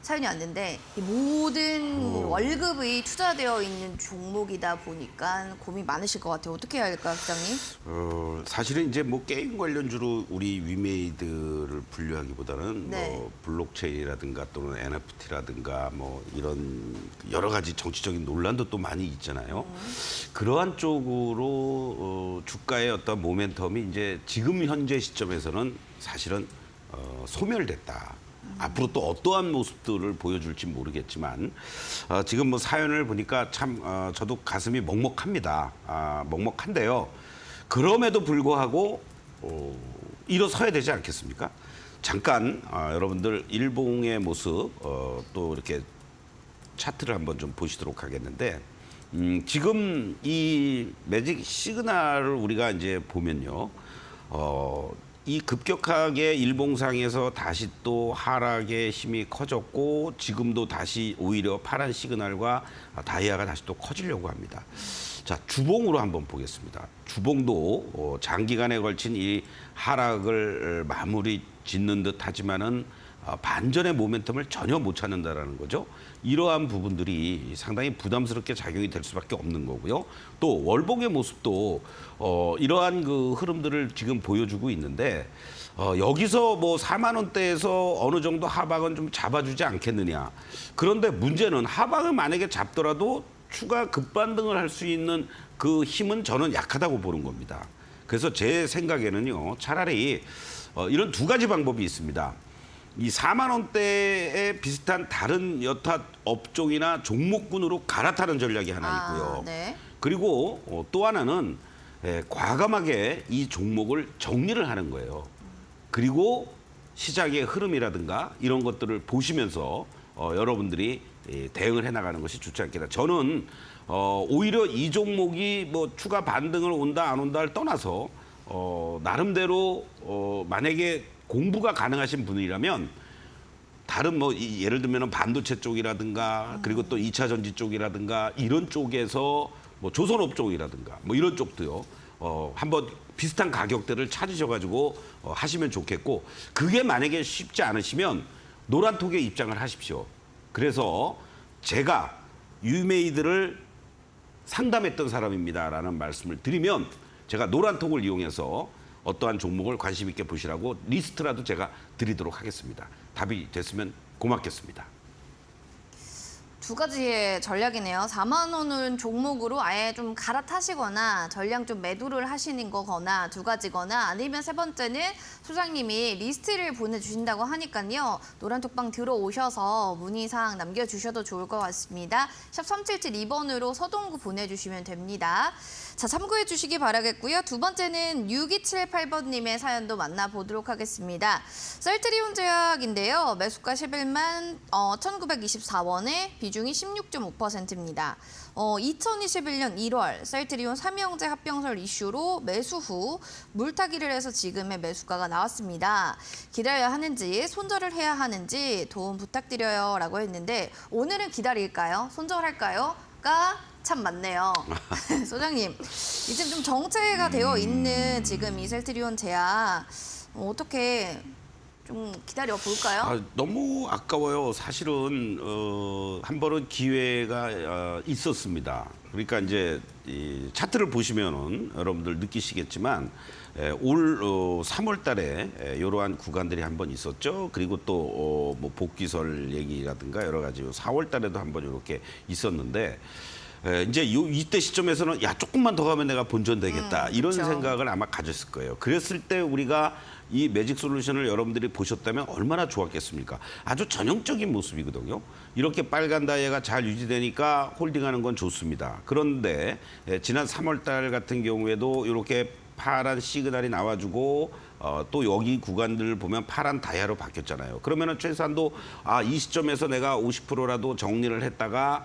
사연이 왔는데 이 모든 월급이 투자되어 있는 종목이다 보니까 고민 많으실 것 같아요. 어떻게 해야 할까요, 부장님? 사실은 이제 뭐 게임 관련주로 우리 위메이드를 분류하기보다는 네. 뭐 블록체인이라든가 또는 NFT라든가 뭐 이런 여러 가지 정치적인 논란도 또 많이 있잖아요. 그러한 쪽으로 주가의 어떤 모멘텀이 이제 지금 현재 시점에서는 사실은 소멸됐다. 앞으로 또 어떠한 모습들을 보여줄지 모르겠지만 지금 뭐 사연을 보니까 참 저도 가슴이 먹먹합니다. 먹먹한데요. 그럼에도 불구하고 일어서야 되지 않겠습니까? 잠깐 여러분들 일봉의 모습 또 이렇게 차트를 한번 좀 보시도록 하겠는데 지금 이 매직 시그널을 우리가 이제 보면요. 이 급격하게 일봉상에서 다시 또 하락의 힘이 커졌고 지금도 다시 오히려 파란 시그널과 다이아가 다시 또 커지려고 합니다. 자, 주봉으로 한번 보겠습니다. 주봉도 장기간에 걸친 이 하락을 마무리 짓는 듯 하지만은 반전의 모멘텀을 전혀 못 찾는다라는 거죠. 이러한 부분들이 상당히 부담스럽게 작용이 될 수밖에 없는 거고요. 또 월봉의 모습도 이러한 그 흐름들을 지금 보여주고 있는데 여기서 뭐 4만 원대에서 어느 정도 하방은 좀 잡아주지 않겠느냐. 그런데 문제는 하방을 만약에 잡더라도 추가 급반등을 할 수 있는 그 힘은 저는 약하다고 보는 겁니다. 그래서 제 생각에는요, 차라리 이런 두 가지 방법이 있습니다. 이 4만 원대에 비슷한 다른 여타 업종이나 종목군으로 갈아타는 전략이 하나 있고요. 네. 그리고 또 하나는 과감하게 이 종목을 정리를 하는 거예요. 그리고 시장의 흐름이라든가 이런 것들을 보시면서 여러분들이 대응을 해나가는 것이 좋지 않겠다. 저는 오히려 이 종목이 뭐 추가 반등을 온다 안 온다를 떠나서 나름대로 만약에 공부가 가능하신 분이라면 다른 뭐 예를 들면 반도체 쪽이라든가 그리고 또 2차 전지 쪽이라든가 이런 쪽에서 뭐 조선업종이라든가 뭐 이런 쪽도요. 한번 비슷한 가격대를 찾으셔가지고 하시면 좋겠고 그게 만약에 쉽지 않으시면 노란톡에 입장을 하십시오. 그래서 제가 유메이드를 상담했던 사람입니다라는 말씀을 드리면 제가 노란톡을 이용해서 어떠한 종목을 관심 있게 보시라고 리스트라도 제가 드리도록 하겠습니다. 답이 됐으면 고맙겠습니다. 두 가지의 전략이네요. 4만 원은 종목으로 아예 좀 갈아타시거나 전량 좀 매도를 하시는 거거나 두 가지거나 아니면 세 번째는 소장님이 리스트를 보내주신다고 하니까요. 노란톡방 들어오셔서 문의사항 남겨주셔도 좋을 것 같습니다. 샵 3772번으로 서동구 보내주시면 됩니다. 자, 참고해 주시기 바라겠고요. 두 번째는 6278번님의 사연도 만나보도록 하겠습니다. 셀트리온 제약인데요. 매수가 11만 1924원에 비중이 16.5%입니다. 2021년 1월 셀트리온 삼형제 합병설 이슈로 매수 후 물타기를 해서 지금의 매수가가 나왔습니다. 기다려야 하는지 손절을 해야 하는지 도움 부탁드려요 라고 했는데 오늘은 기다릴까요? 손절할까요? 가 참 많네요. 소장님, 이제 좀 정체가 되어 있는 지금 이 셀트리온 제약 어떻게 좀 기다려 볼까요? 너무 아까워요. 사실은 한 번은 기회가 있었습니다. 그러니까 이제 이 차트를 보시면은 여러분들 느끼시겠지만 올 3월달에 이러한 구간들이 한 번 있었죠. 그리고 또 뭐 복귀설 얘기라든가 여러 가지 4월달에도 한 번 이렇게 있었는데. 이제 이때 시점에서는 야 조금만 더 가면 내가 본전되겠다 이런 그렇죠. 생각을 아마 가졌을 거예요. 그랬을 때 우리가 이 매직 솔루션을 여러분들이 보셨다면 얼마나 좋았겠습니까? 아주 전형적인 모습이거든요. 이렇게 빨간 다이아가 잘 유지되니까 홀딩하는 건 좋습니다. 그런데 지난 3월달 같은 경우에도 이렇게 파란 시그널이 나와주고 또 여기 구간들을 보면 파란 다이아로 바뀌었잖아요. 그러면은 최소한도 이 시점에서 내가 50%라도 정리를 했다가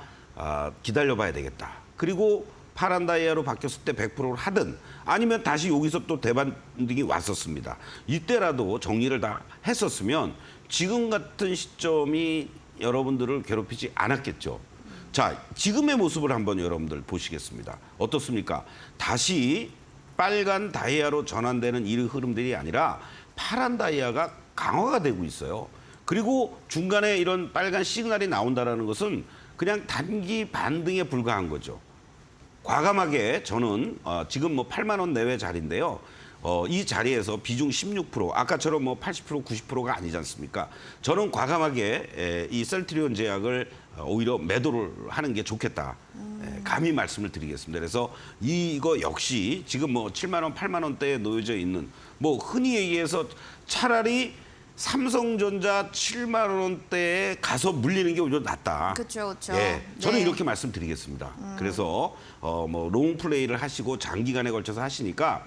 기다려봐야 되겠다. 그리고 파란 다이아로 바뀌었을 때 100%를 하든 아니면 다시 여기서 또 대반등이 왔었습니다. 이때라도 정리를 다 했었으면 지금 같은 시점이 여러분들을 괴롭히지 않았겠죠. 자, 지금의 모습을 한번 여러분들 보시겠습니다. 어떻습니까? 다시 빨간 다이아로 전환되는 이 흐름들이 아니라 파란 다이아가 강화가 되고 있어요. 그리고 중간에 이런 빨간 시그널이 나온다는 것은 그냥 단기 반등에 불과한 거죠. 과감하게 저는 지금 뭐 8만 원 내외 자리인데요. 이 자리에서 비중 16% 아까처럼 뭐 80% 90%가 아니지 않습니까? 저는 과감하게 이 셀트리온 제약을 오히려 매도를 하는 게 좋겠다. 감히 말씀을 드리겠습니다. 그래서 이거 역시 지금 뭐 7만 원, 8만 원대에 놓여져 있는 뭐 흔히 얘기해서 차라리 삼성전자 7만 원대에 가서 물리는 게 오히려 낫다. 그렇죠, 그렇죠. 예, 저는 네. 이렇게 말씀드리겠습니다. 그래서 뭐 롱 플레이를 하시고 장기간에 걸쳐서 하시니까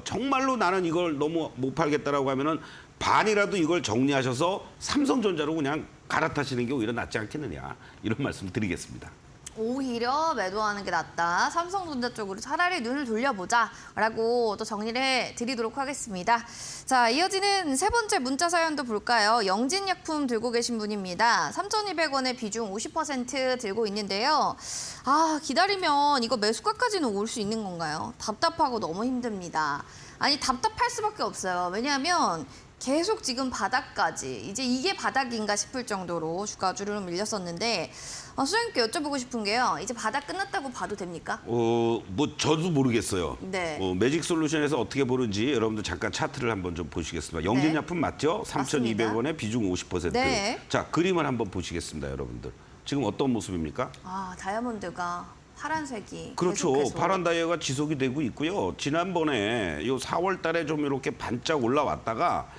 정말로 나는 이걸 너무 못 팔겠다라고 하면은 반이라도 이걸 정리하셔서 삼성전자로 그냥 갈아타시는 게 오히려 낫지 않겠느냐 이런 말씀 드리겠습니다. 오히려 매도하는 게 낫다. 삼성전자 쪽으로 차라리 눈을 돌려보자라고 또 정리를 해드리도록 하겠습니다. 자, 이어지는 세 번째 문자 사연도 볼까요? 영진약품 들고 계신 분입니다. 3,200원에 비중 50% 들고 있는데요. 아, 기다리면 이거 매수가까지는 올 수 있는 건가요? 답답하고 너무 힘듭니다. 아니, 답답할 수밖에 없어요. 왜냐하면 계속 지금 바닥까지, 이제 이게 바닥인가 싶을 정도로 주가주를 밀렸었는데 소장님께 여쭤보고 싶은 게요. 이제 바닥 끝났다고 봐도 됩니까? 뭐 저도 모르겠어요. 네. 매직솔루션에서 어떻게 보는지 여러분들 잠깐 차트를 한번 좀 보시겠습니다. 영진약품 맞죠? 3,200원에 비중 50%. 네. 자, 그림을 한번 보시겠습니다, 여러분들. 지금 어떤 모습입니까? 아, 다이아몬드가 파란색이 그렇죠. 계속해서. 파란 다이아가 지속이 되고 있고요. 지난번에 요 4월 달에 좀 이렇게 반짝 올라왔다가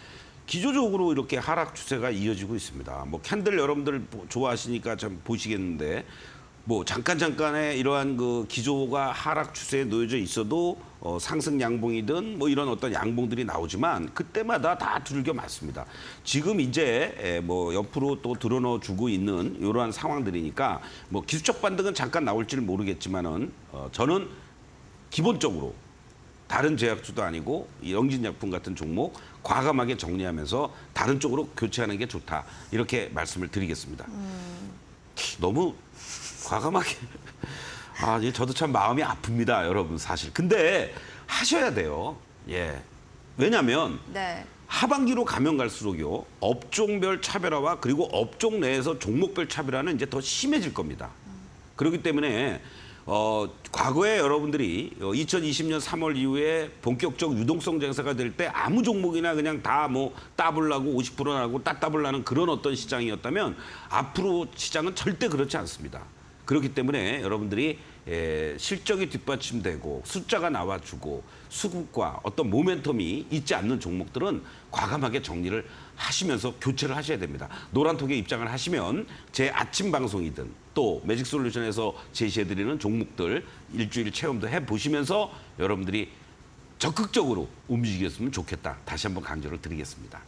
기조적으로 이렇게 하락 추세가 이어지고 있습니다. 뭐 캔들 여러분들 좋아하시니까 좀 보시겠는데 뭐 잠깐의 이러한 그 기조가 하락 추세에 놓여져 있어도 상승 양봉이든 뭐 이런 어떤 양봉들이 나오지만 그때마다 다 두들겨 맞습니다. 지금 이제 뭐 옆으로 또 드러넣어 주고 있는 이러한 상황들이니까 뭐 기술적 반등은 잠깐 나올지는 모르겠지만은 저는 기본적으로 다른 제약주도 아니고 이 영진약품 같은 종목 과감하게 정리하면서 다른 쪽으로 교체하는 게 좋다. 이렇게 말씀을 드리겠습니다. 너무 과감하게. 아, 저도 참 마음이 아픕니다, 여러분 사실. 근데 하셔야 돼요. 예. 왜냐하면 네. 하반기로 가면 갈수록요. 업종별 차별화와 그리고 업종 내에서 종목별 차별화는 이제 더 심해질 겁니다. 그렇기 때문에 과거에 여러분들이 2020년 3월 이후에 본격적 유동성 장사가 될 때 아무 종목이나 그냥 다 뭐 따블라고 50% 나고 따따블 나는 그런 어떤 시장이었다면 앞으로 시장은 절대 그렇지 않습니다. 그렇기 때문에 여러분들이 실적이 뒷받침되고 숫자가 나와주고 수급과 어떤 모멘텀이 있지 않는 종목들은 과감하게 정리를 하시면서 교체를 하셔야 됩니다. 노란톡에 입장을 하시면 제 아침 방송이든 또 매직솔루션에서 제시해드리는 종목들 일주일 체험도 해보시면서 여러분들이 적극적으로 움직였으면 좋겠다. 다시 한번 강조를 드리겠습니다.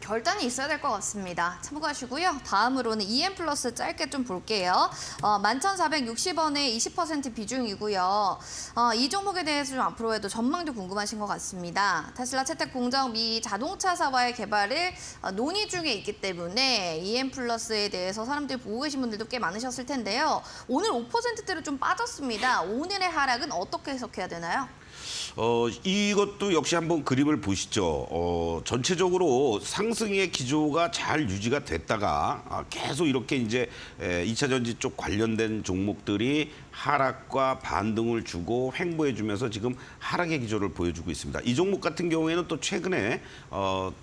결단이 있어야 될 것 같습니다. 참고하시고요. 다음으로는 EM 플러스 짧게 좀 볼게요. 11,460원에 20% 비중이고요. 이 종목에 대해서 좀 앞으로에도 전망도 궁금하신 것 같습니다. 테슬라 채택 공정 미 자동차사와의 개발을 논의 중에 있기 때문에 EM 플러스에 대해서 사람들이 보고 계신 분들도 꽤 많으셨을 텐데요. 오늘 5%대로 좀 빠졌습니다. 오늘의 하락은 어떻게 해석해야 되나요? 이것도 역시 한번 그림을 보시죠. 전체적으로 상승의 기조가 잘 유지가 됐다가 계속 이렇게 이제 2차 전지 쪽 관련된 종목들이 하락과 반등을 주고 횡보해주면서 지금 하락의 기조를 보여주고 있습니다. 이 종목 같은 경우에는 또 최근에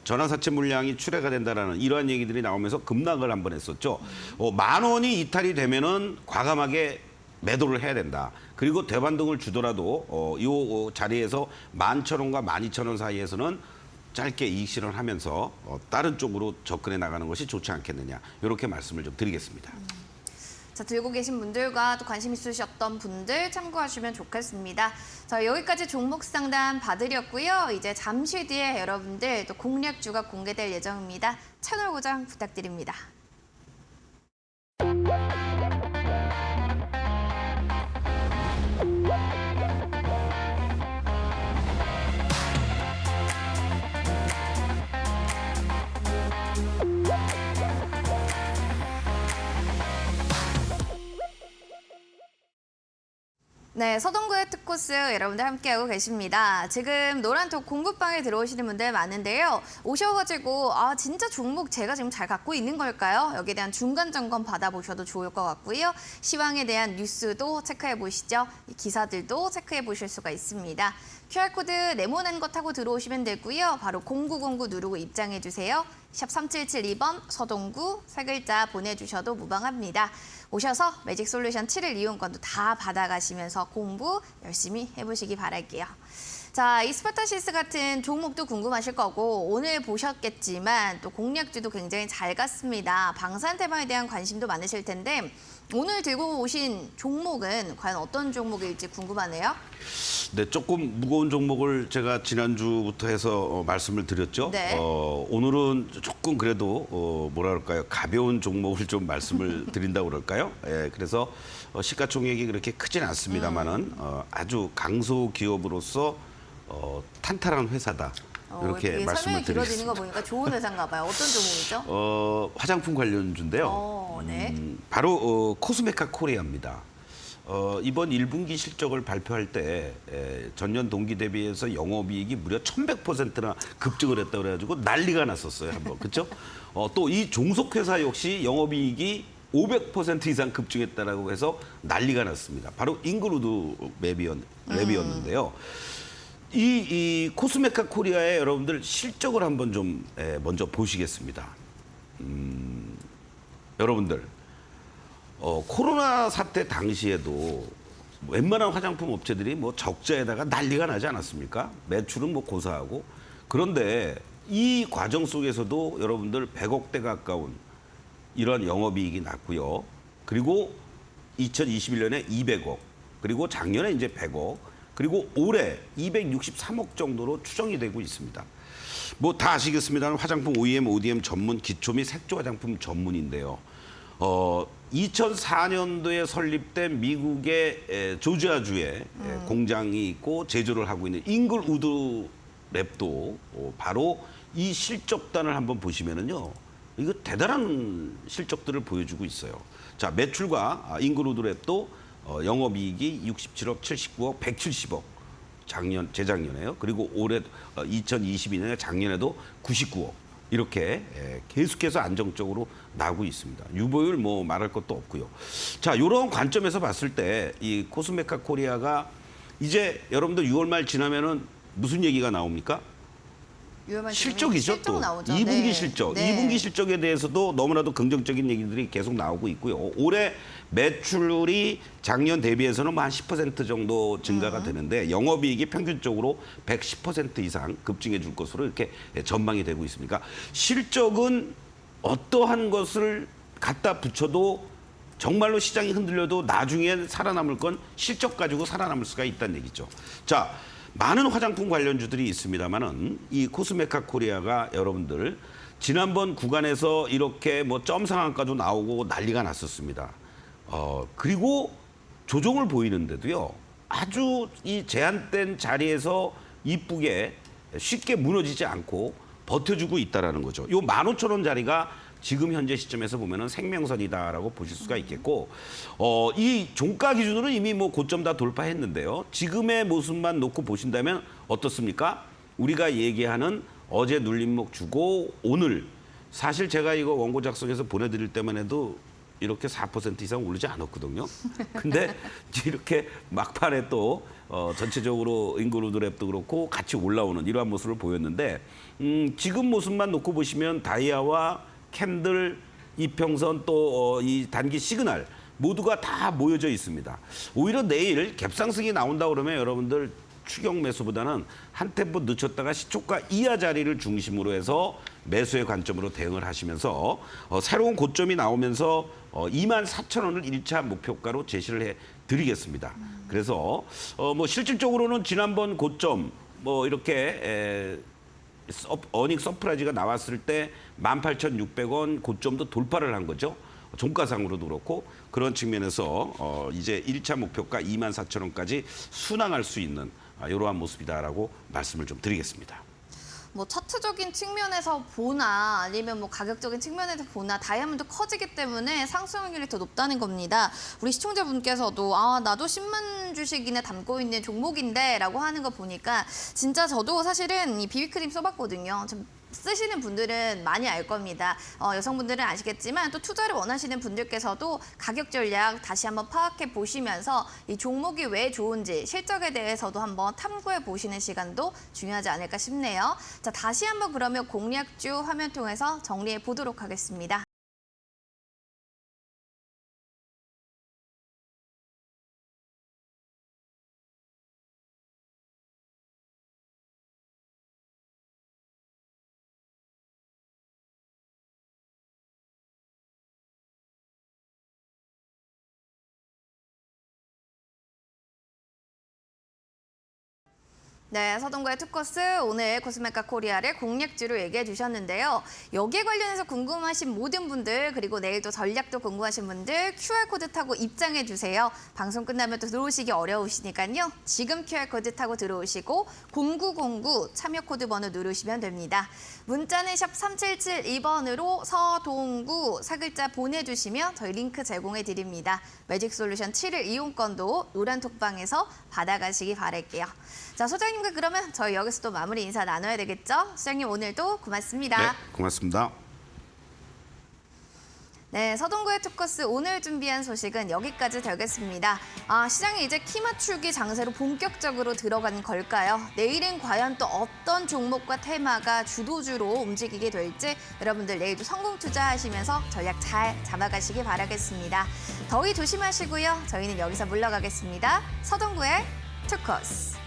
전환사채 물량이 출회가 된다라는 이러한 얘기들이 나오면서 급락을 한번 했었죠. 10,000원이 이탈이 되면은 과감하게 매도를 해야 된다. 그리고 대반등을 주더라도 이 자리에서 11,000원과 12,000원 사이에서는 짧게 이익 실현하면서 다른 쪽으로 접근해 나가는 것이 좋지 않겠느냐. 이렇게 말씀을 좀 드리겠습니다. 자, 들고 계신 분들과 또 관심 있으셨던 분들 참고하시면 좋겠습니다. 자, 여기까지 종목 상담 봐드렸고요. 이제 잠시 뒤에 여러분들 또 공략주가 공개될 예정입니다. 채널 고정 부탁드립니다. 네, 서동구의 특코스 여러분들 함께하고 계십니다. 지금 노란톡 공부방에 들어오시는 분들 많은데요. 오셔가지고 진짜 종목 제가 지금 잘 갖고 있는 걸까요? 여기에 대한 중간 점검 받아보셔도 좋을 것 같고요. 시황에 대한 뉴스도 체크해 보시죠. 기사들도 체크해 보실 수가 있습니다. QR코드 네모난 거 타고 들어오시면 되고요. 바로 0909 누르고 입장해 주세요. 샵 3772번 서동구 세 글자 보내주셔도 무방합니다. 오셔서 매직솔루션 7일 이용권도 다 받아가시면서 공부 열심히 해보시기 바랄게요. 자, 이 스파타시스 같은 종목도 궁금하실 거고 오늘 보셨겠지만 또 공략주도 굉장히 잘 갔습니다. 방산태방에 대한 관심도 많으실 텐데 오늘 들고 오신 종목은 과연 어떤 종목일지 궁금하네요. 네, 조금 무거운 종목을 제가 지난주부터 해서 말씀을 드렸죠. 네. 오늘은 조금 그래도 뭐라 그럴까요? 가벼운 종목을 좀 말씀을 드린다고 그럴까요? 예, 그래서 시가총액이 그렇게 크진 않습니다만은 아주 강소 기업으로서 탄탄한 회사다. 이렇게 이렇게 말씀을 설명이 길어지는 드리겠습니다. 거 보니까 좋은 회사인가 봐요. 어떤 종목이죠? 화장품 관련주인데요. 네. 바로 코스메카 코리아입니다. 이번 1분기 실적을 발표할 때 전년 동기 대비해서 영업이익이 무려 1100%나 급증을 했다고 그래가지고 난리가 났었어요. 한번 그렇죠? 또 이 종속회사 역시 영업이익이 500% 이상 급증했다라고 해서 난리가 났습니다. 바로 잉그루드 랩이었는데요. 이 코스메카 코리아의 여러분들 실적을 한번 좀 먼저 보시겠습니다. 여러분들 코로나 사태 당시에도 웬만한 화장품 업체들이 뭐 적자에다가 난리가 나지 않았습니까? 매출은 뭐 고사하고. 그런데 이 과정 속에서도 여러분들 100억대 가까운 이런 영업이익이 났고요. 그리고 2021년에 200억, 그리고 작년에 이제 100억, 그리고 올해 263억 정도로 추정이 되고 있습니다. 뭐 다 아시겠습니다만 화장품 OEM, ODM 전문 기초 및 색조 화장품 전문인데요. 2004년도에 설립된 미국의 조지아주에 공장이 있고 제조를 하고 있는 잉글우드 랩도 바로 이 실적단을 한번 보시면은요. 이거 대단한 실적들을 보여주고 있어요. 자, 매출과 잉글우드 랩도 영업이익이 67억, 79억, 170억. 재작년에요. 그리고 올해 2022년에 작년에도 99억. 이렇게 계속해서 안정적으로 나오고 있습니다. 유보율 뭐 말할 것도 없고요. 자, 이런 관점에서 봤을 때 이 코스메카 코리아가 이제 여러분들 6월 말 지나면은 무슨 얘기가 나옵니까? 실적이죠. 실적 또 나오죠. 2분기 네. 실적. 네. 2분기 실적에 대해서도 너무나도 긍정적인 얘기들이 계속 나오고 있고요. 올해 매출이 작년 대비해서는 뭐 한 10% 정도 증가가 되는데 영업이익이 평균적으로 110% 이상 급증해 줄 것으로 이렇게 전망이 되고 있습니다. 그러니까 실적은 어떠한 것을 갖다 붙여도 정말로 시장이 흔들려도 나중에 살아남을 건 실적 가지고 살아남을 수가 있다는 얘기죠. 자, 많은 화장품 관련주들이 있습니다만은 이 코스메카 코리아가 여러분들 지난번 구간에서 이렇게 뭐 점 상한가도 나오고 난리가 났었습니다. 그리고 조정을 보이는데도요. 아주 이 제한된 자리에서 이쁘게 쉽게 무너지지 않고 버텨주고 있다라는 거죠. 요 15,000원 자리가 지금 현재 시점에서 보면은 생명선이다라고 보실 수가 있겠고, 이 종가 기준으로 이미 뭐 고점 다 돌파했는데요. 지금의 모습만 놓고 보신다면 어떻습니까? 우리가 얘기하는 어제 눌림목 주고 오늘 사실 제가 이거 원고 작성해서 보내드릴 때만 해도 이렇게 4% 이상 오르지 않았거든요. 근데 이렇게 막판에 또 전체적으로 잉그루드 랩도 그렇고 같이 올라오는 이러한 모습을 보였는데 지금 모습만 놓고 보시면 다이아와 캔들, 이평선 또 이 단기 시그널 모두가 다 모여져 있습니다. 오히려 내일 갭상승이 나온다 그러면 여러분들 추격 매수보다는 한 템포 늦췄다가 시초가 이하 자리를 중심으로 해서 매수의 관점으로 대응을 하시면서 새로운 고점이 나오면서 24,000원을 1차 목표가로 제시를 해 드리겠습니다. 그래서 뭐 실질적으로는 지난번 고점 뭐 이렇게 어닝 서프라이즈가 나왔을 때 18,600원 고점도 돌파를 한 거죠. 종가상으로도 그렇고 그런 측면에서 이제 1차 목표가 24,000원까지 순항할 수 있는 이러한 모습이다라고 말씀을 좀 드리겠습니다. 뭐 차트적인 측면에서 보나 아니면 뭐 가격적인 측면에서 보나 다이아몬드 커지기 때문에 상승 확률이 더 높다는 겁니다. 우리 시청자분께서도 나도 10만 주식 이내 담고 있는 종목인데 라고 하는 거 보니까 진짜 저도 사실은 이 비비크림 써봤거든요. 좀 쓰시는 분들은 많이 알 겁니다. 여성분들은 아시겠지만 또 투자를 원하시는 분들께서도 가격 전략 다시 한번 파악해 보시면서 이 종목이 왜 좋은지 실적에 대해서도 한번 탐구해 보시는 시간도 중요하지 않을까 싶네요. 자, 다시 한번 그러면 공략주 화면 통해서 정리해 보도록 하겠습니다. 네, 서동구의 투커스 오늘 코스메카 코리아를 공략주로 얘기해 주셨는데요. 여기에 관련해서 궁금하신 모든 분들 그리고 내일도 전략도 궁금하신 분들 QR코드 타고 입장해 주세요. 방송 끝나면 또 들어오시기 어려우시니까요. 지금 QR코드 타고 들어오시고 0909 참여 코드 번호 누르시면 됩니다. 문자는 샵 3772번으로 서동구 4글자 보내주시면 저희 링크 제공해 드립니다. 매직솔루션 7일 이용권도 노란톡방에서 받아가시기 바랄게요. 자, 소장님과 그러면 저희 여기서 또 마무리 인사 나눠야 되겠죠? 소장님 오늘도 고맙습니다. 네, 고맙습니다. 네, 서동구의 투커스 오늘 준비한 소식은 여기까지 되겠습니다. 시장이 이제 키 맞추기 장세로 본격적으로 들어가는 걸까요? 내일은 과연 또 어떤 종목과 테마가 주도주로 움직이게 될지 여러분들 내일도 성공 투자하시면서 전략 잘 잡아가시기 바라겠습니다. 더위 조심하시고요. 저희는 여기서 물러가겠습니다. 서동구의 투커스.